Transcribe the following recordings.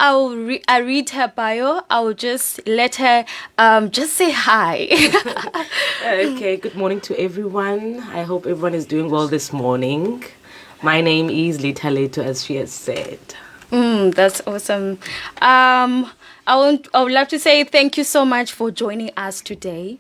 I read her bio, I'll just let her just say hi. Okay, good morning to everyone. I hope everyone is doing well this morning. My name is Lithalethu, as she has said. That's awesome. I would love to say thank you so much for joining us today.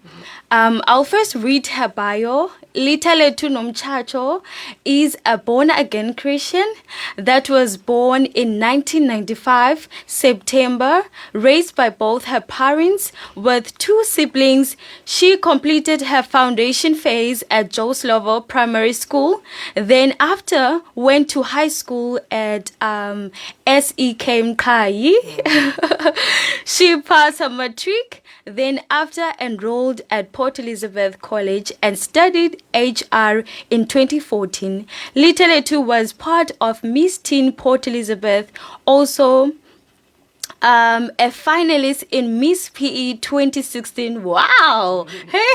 I'll first read her bio. Lithalethu Nomtshatsho is a born-again Christian that was born in 1995, September, raised by both her parents with 2 siblings. She completed her foundation phase at Joe Slovo Primary School. Then after, went to high school at SEK Mkai. She passed her matric, then after enrolled at Port Elizabeth College and studied HR in 2014. Lithalethu was part of Miss Teen Port Elizabeth, also a finalist in Miss PE 2016. Wow! Hey,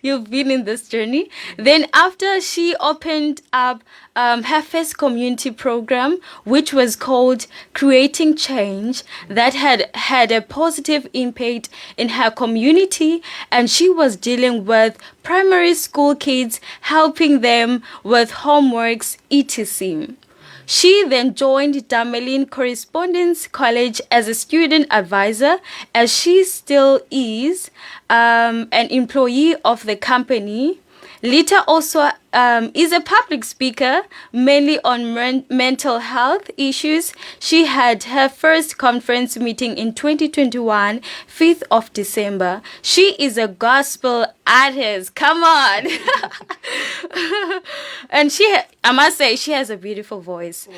you've been in this journey. Then after, she opened up her first community program, which was called Creating Change, that had a positive impact in her community, and she was dealing with primary school kids, helping them with homeworks, etc. She then joined Damelin Correspondence College as a student advisor, as she still is an employee of the company. Lita also is a public speaker, mainly on mental health issues. She had her first conference meeting in 2021, 5th of December. She is a gospel artist. Come on. And I must say, she has a beautiful voice.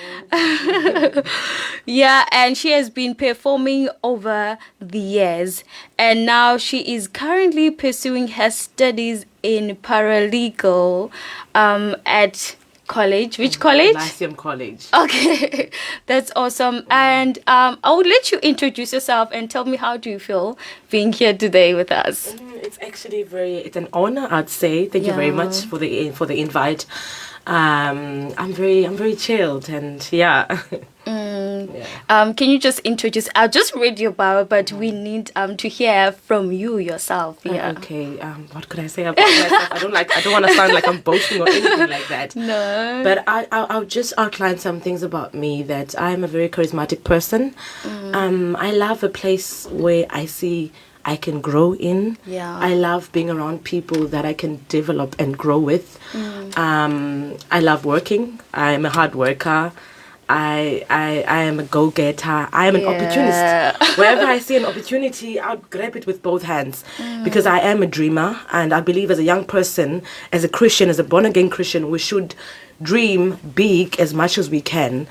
Yeah, and she has been performing over the years. And now she is currently pursuing her studies in paralegal at college. Which college? Lyceum College. Okay, that's awesome. And I would let you introduce yourself and tell me, how do you feel being here today with us? It's actually it's an honor, I'd say. Thank you very much for the invite. I'm very chilled, and yeah. Can you just introduce? I'll just read your bio, but we need to hear from you yourself. Yeah. Okay. What could I say about myself? I don't want to sound like I'm boasting or anything like that. No. But I'll just outline some things about me, that I'm a very charismatic person. I love a place where I see I can grow in. Yeah. I love being around people that I can develop and grow with. I love working. I'm a hard worker. I am a go-getter. I am an opportunist. Wherever I see an opportunity, I'll grab it with both hands, because I am a dreamer, and I believe as a young person, as a Christian, as a born-again Christian, we should dream big as much as we can,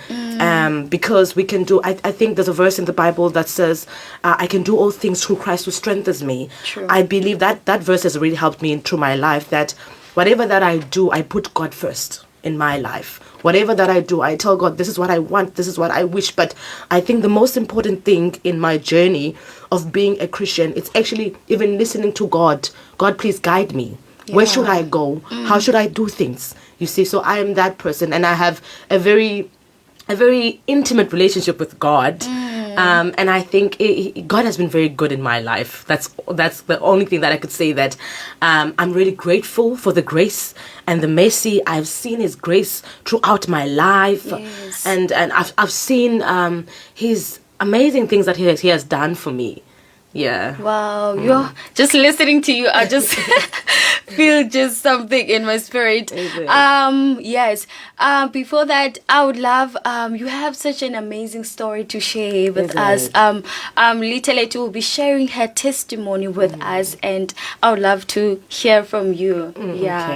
because we can do. I think there's a verse in the Bible that says, "I can do all things through Christ who strengthens me." True. I believe that verse has really helped me through my life. That whatever that I do, I put God first in my life. Whatever that I do, I tell God, this is what I want, this is what I wish. But I think the most important thing in my journey of being a Christian, it's actually even listening to God. God, please guide me. Yeah. Where should I go? How should I do things? You see, so I am that person, and I have a very intimate relationship with God. And I think God has been very good in my life. That's the only thing that I could say, that I'm really grateful for the grace and the mercy. I've seen His grace throughout my life. Yes. And I've seen His amazing things that He has done for me. Yeah. Wow, you're just listening to you. I just feel just something in my spirit. Yes. Before that, I would love, you have such an amazing story to share with us. Lithalethu will be sharing her testimony with us, and I would love to hear from you.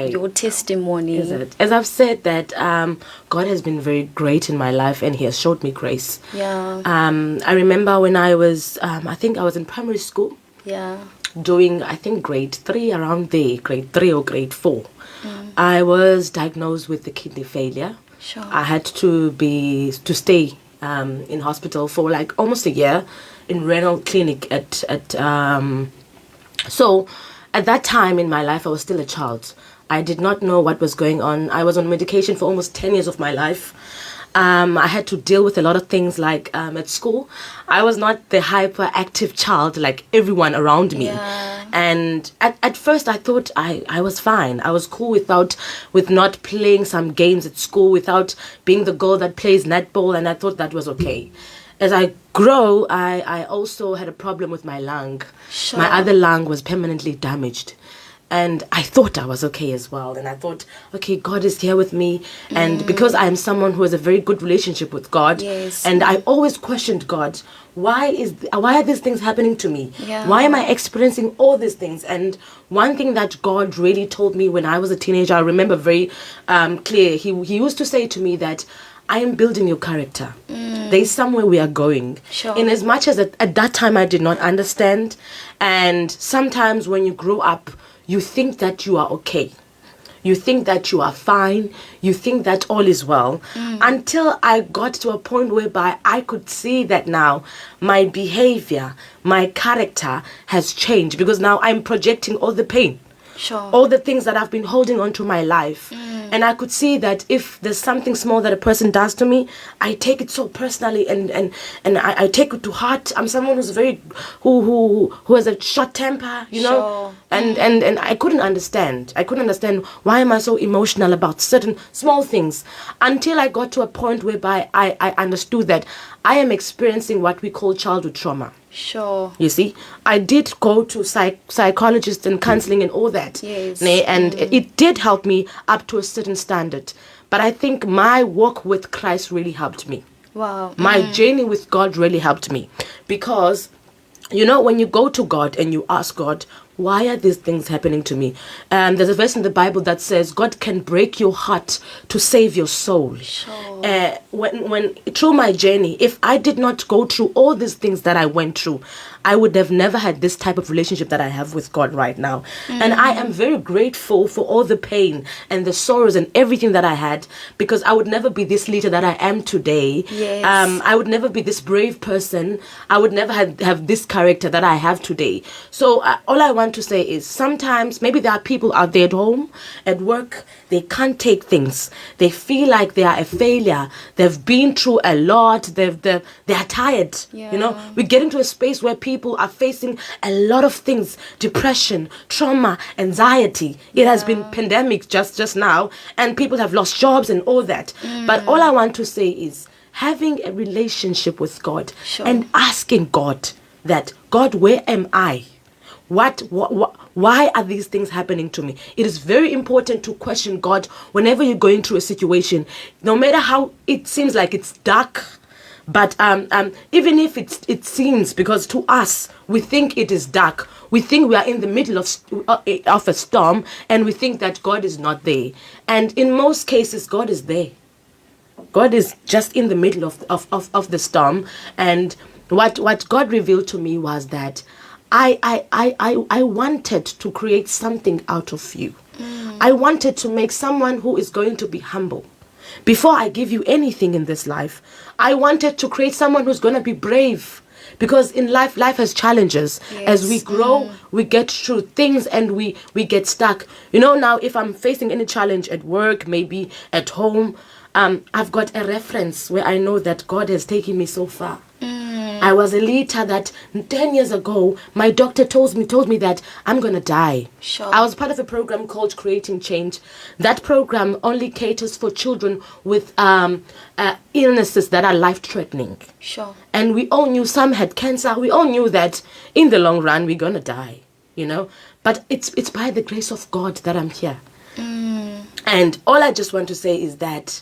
Your testimony. As I've said, that God has been very great in my life, and He has showed me grace. Yeah. I remember when I was, I think I was in primary school. Yeah. Doing, I think, grade 3, around there, grade 3 or grade 4. I was diagnosed with the kidney failure. Sure. I had to stay in hospital for like almost a year in renal clinic so at that time in my life, I was still a child. I did not know what was going on. I was on medication for almost 10 years of my life. I had to deal with a lot of things like at school. I was not the hyperactive child like everyone around me. Yeah. And at first I thought I was fine. I was cool with not playing some games at school, without being the girl that plays netball, and I thought that was okay. As I grow, I also had a problem with my lung. Sure. My other lung was permanently damaged. And I thought I was okay as well. And I thought, okay, God is here with me. And because I am someone who has a very good relationship with God, Yes. and I always questioned God, why are these things happening to me? Yeah. Why am I experiencing all these things? And one thing that God really told me when I was a teenager, I remember very clear. He used to say to me that I am building your character. There's somewhere we are going. Sure. In as much as at that time I did not understand. And sometimes when you grow up, you think that you are okay. You think that you are fine. You think that all is well. Until I got to a point whereby I could see that now my behavior, my character has changed, because now I'm projecting all the pain. Sure. All the things that I've been holding on to my life. And I could see that if there's something small that a person does to me, I take it so personally, and I take it to heart. I'm someone who's very who has a short temper, you know. Sure. And I couldn't understand. I couldn't understand why am I so emotional about certain small things, until I got to a point whereby I understood that I am experiencing what we call childhood trauma. Sure. You see, I did go to psychologists and counseling and all that. Yes. And it did help me up to a certain standard. But I think my walk with Christ really helped me. Wow. My journey with God really helped me. Because, you know, when you go to God and you ask God, why are these things happening to me? There's a verse in the Bible that says God can break your heart to save your soul. Sure. When through my journey, if I did not go through all these things that I went through, I would have never had this type of relationship that I have with God right now. And I am very grateful for all the pain and the sorrows and everything that I had, because I would never be this leader that I am today. Yes. I would never be this brave person. I would never have this character that I have today. So all I want to say is, sometimes maybe there are people out there at home, at work, they can't take things. They feel like they are a failure. They've been through a lot. They are tired. Yeah. You know, we get into a space where people are facing a lot of things: depression, trauma, anxiety. It has been pandemic just now, and people have lost jobs and all that. But all I want to say is, having a relationship with God, Sure. and asking God that, God, where am I? Why are these things happening to me? It is very important to question God whenever you're going through a situation, no matter how it seems like it's dark. But even if it seems, because to us, we think it is dark. We think we are in the middle of a storm, and we think that God is not there. And in most cases, God is there. God is just in the middle of the storm. And what God revealed to me was that I wanted to create something out of you. I wanted to make someone who is going to be humble. Before I give you anything in this life, I wanted to create someone who's going to be brave. Because in life has challenges. Yes. As we grow, we get through things, and we get stuck. You know, now if I'm facing any challenge at work, maybe at home, I've got a reference where I know that God has taken me so far. I was a leader that 10 years ago, my doctor told me that I'm going to die. Sure. I was part of a program called Creating Change. That program only caters for children with illnesses that are life-threatening. Sure. And we all knew some had cancer. We all knew that in the long run, we're going to die, you know. But it's by the grace of God that I'm here. And all I just want to say is that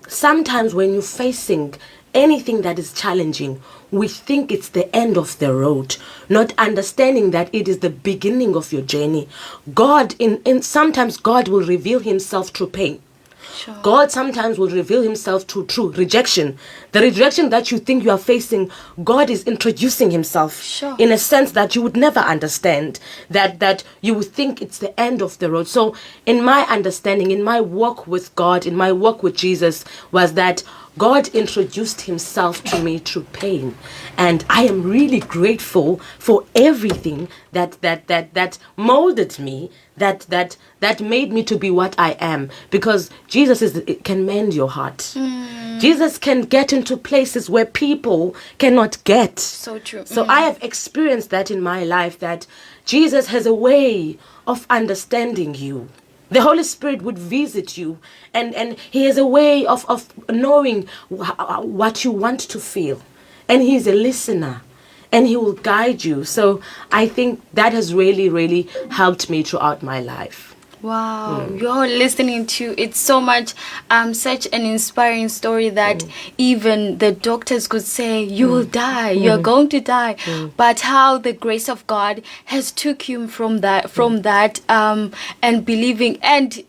sometimes when you're facing anything that is challenging, we think it's the end of the road, not understanding that it is the beginning of your journey. God, sometimes God will reveal himself through pain. Sure. God sometimes will reveal himself through rejection. The rejection that you think you are facing, God is introducing himself. Sure. In a sense that you would never understand, that you would think it's the end of the road. So in my understanding, in my walk with God, in my walk with Jesus, was that God introduced himself to me through pain. And I am really grateful for everything that molded me, that made me to be what I am. Because Jesus can mend your heart. Jesus can get into places where people cannot get. So true. So I have experienced that in my life, that Jesus has a way of understanding you. The Holy Spirit would visit you, and he has a way of knowing what you want to feel. And he's a listener, and he will guide you. So I think that has really, really helped me throughout my life. Wow, you're listening to it's so much such an inspiring story that even the doctors could say you will die, you're going to die, but how the grace of God has took you from that and believing, and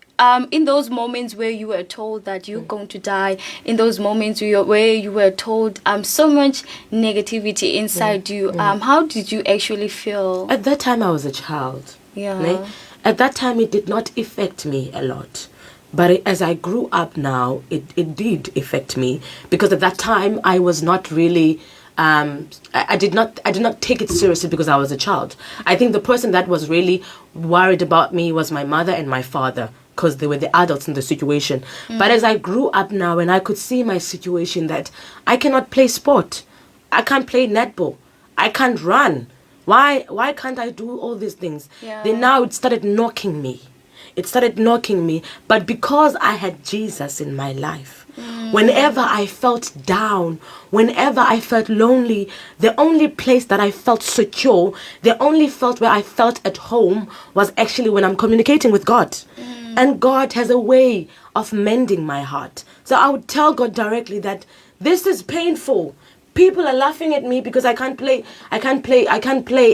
in those moments where you were told that you're going to die, in those moments where you were told so much negativity inside you, how did you actually feel? At that time I was a child. Yeah. At that time, it did not affect me a lot. But as I grew up now, it did affect me. Because at that time, I was not really... I did not take it seriously because I was a child. I think the person that was really worried about me was my mother and my father, because they were the adults in the situation. But as I grew up now and I could see my situation, that I cannot play sport. I can't play netball. I can't run. Why can't I do all these things? Yeah. Then now it started knocking me. But because I had Jesus in my life, whenever I felt down, whenever I felt lonely, the only place that I felt secure, the only felt where I felt at home was actually when I'm communicating with God. And God has a way of mending my heart. So I would tell God directly that this is painful. People are laughing at me because I can't play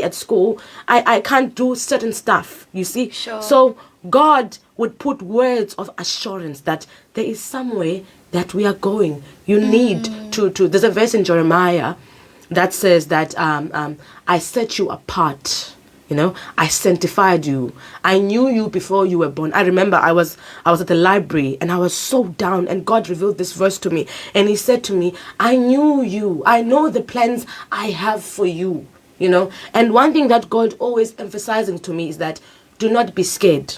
at school. I can't do certain stuff, you see. Sure. So God would put words of assurance that there is somewhere that we are going. You need to there's a verse in Jeremiah that says that I set you apart. I sanctified you. I knew you before you were born. I remember I was at the library and I was so down, and God revealed this verse to me. And he said to me, I knew you. I know the plans I have for you. And one thing that God always emphasizing to me is that do not be scared.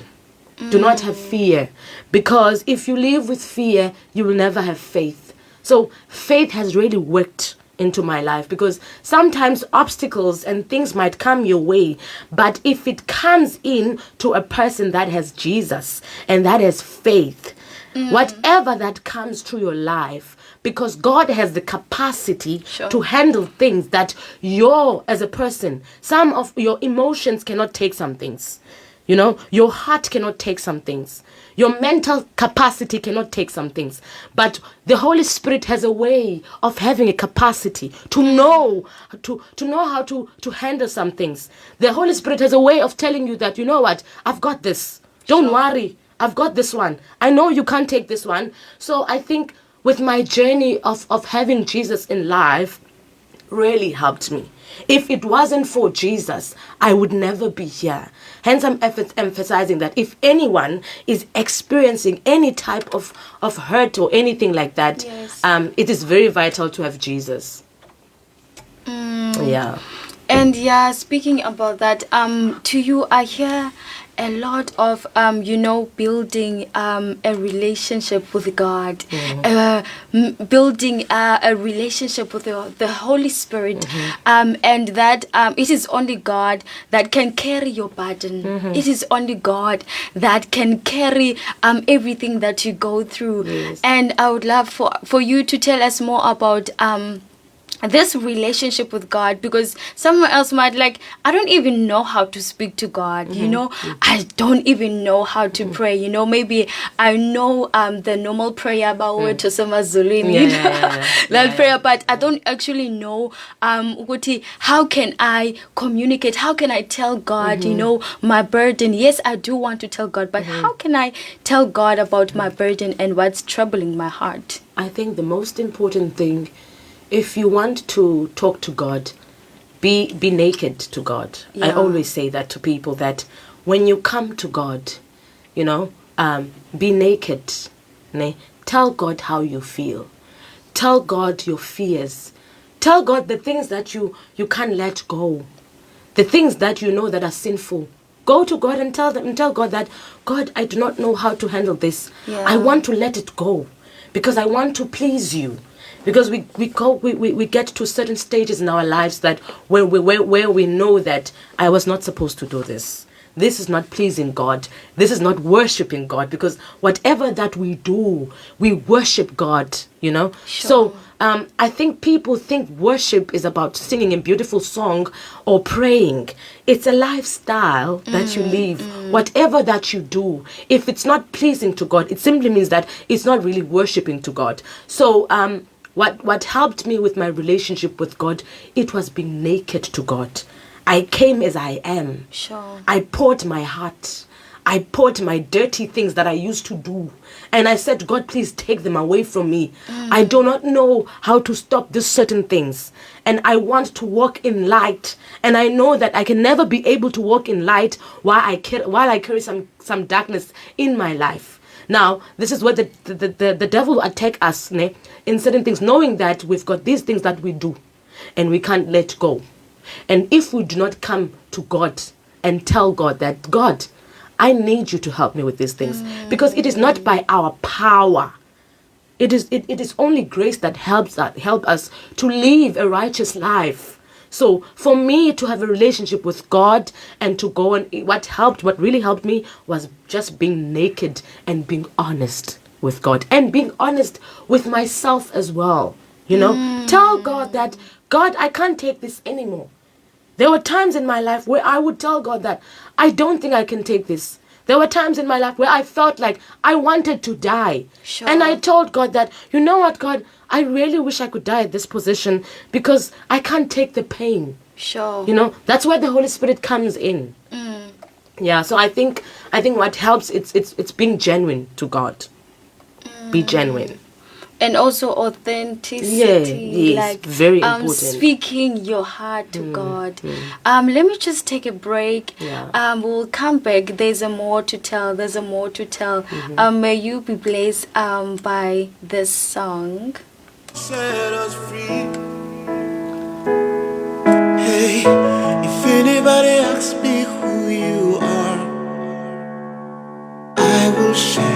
Do not have fear. Because if you live with fear, you will never have faith. So faith has really worked into my life, because sometimes obstacles and things might come your way, but if it comes in to a person that has Jesus and that has faith, whatever that comes through your life, because God has the capacity to handle things that as a person, some of your emotions cannot take some things. Your heart cannot take some things. Your mental capacity cannot take some things. But the Holy Spirit has a way of having a capacity to know how to handle some things. The Holy Spirit has a way of telling you that, you know what, I've got this. Don't worry. I've got this one. I know you can't take this one. So I think with my journey of having Jesus in life, really helped me. If it wasn't for Jesus, I would never be here. Hence, I'm emphasizing that if anyone is experiencing any type of hurt or anything like that, it is very vital to have Jesus. Yeah. And speaking about that, to you, I hear a lot of building a relationship with God, building a relationship with the Holy Spirit, and that it is only God that can carry your burden. It is only God that can carry everything that you go through. And I would love for you to tell us more about this relationship with God, because someone else might I don't even know how to speak to God, I don't even know how to pray, maybe I know the normal prayer about to that prayer, but I don't actually know how can I communicate, how can I tell God my burden. Yes, I do want to tell God, but how can I tell God about my burden and what's troubling my heart? I think the most important thing, if you want to talk to God, be naked to God. I always say that to people, that when you come to God, be naked. Tell God how you feel. Tell God your fears. Tell God the things that you can't let go. The things that you know that are sinful. Go to God and tell God that, God, I do not know how to handle this. Yeah. I want to let it go because I want to please you. Because we get to certain stages in our lives that where we know that I was not supposed to do this. This is not pleasing God. This is not worshiping God, because whatever that we do, we worship God, you know. Sure. So I think people think worship is about singing a beautiful song or praying. It's a lifestyle that you live. Whatever that you do, if it's not pleasing to God, it simply means that it's not really worshiping to God. So what helped me with my relationship with God, it was being naked to God. I came as I am. Sure. I poured my heart. I poured my dirty things that I used to do. And I said, God, please take them away from me. I do not know how to stop these certain things. And I want to walk in light. And I know that I can never be able to walk in light while I carry some darkness in my life. Now, this is where the devil will attack us in certain things, knowing that we've got these things that we do and we can't let go. And if we do not come to God and tell God that, God, I need you to help me with these things, because it is not by our power. It is only grace that help us to live a righteous life. So for me to have a relationship with God and to go, and what really helped me was just being naked and being honest with God and being honest with myself as well. You know, tell God that, God, I can't take this anymore. There were times in my life where I would tell God that I don't think I can take this. There were times in my life where I felt like I wanted to die. Sure. And I told God that, you know what, God, I really wish I could die at this position because I can't take the pain. Sure. You know, that's where the Holy Spirit comes in. Yeah, so I think what helps, it's being genuine to God. Be genuine. And also authenticity, yes, like very important. Speaking your heart to God. Let me just take a break. Yeah. We'll come back. There's a more to tell. May you be blessed by this song. Set us free. Hey, if anybody asks me who you are, I will share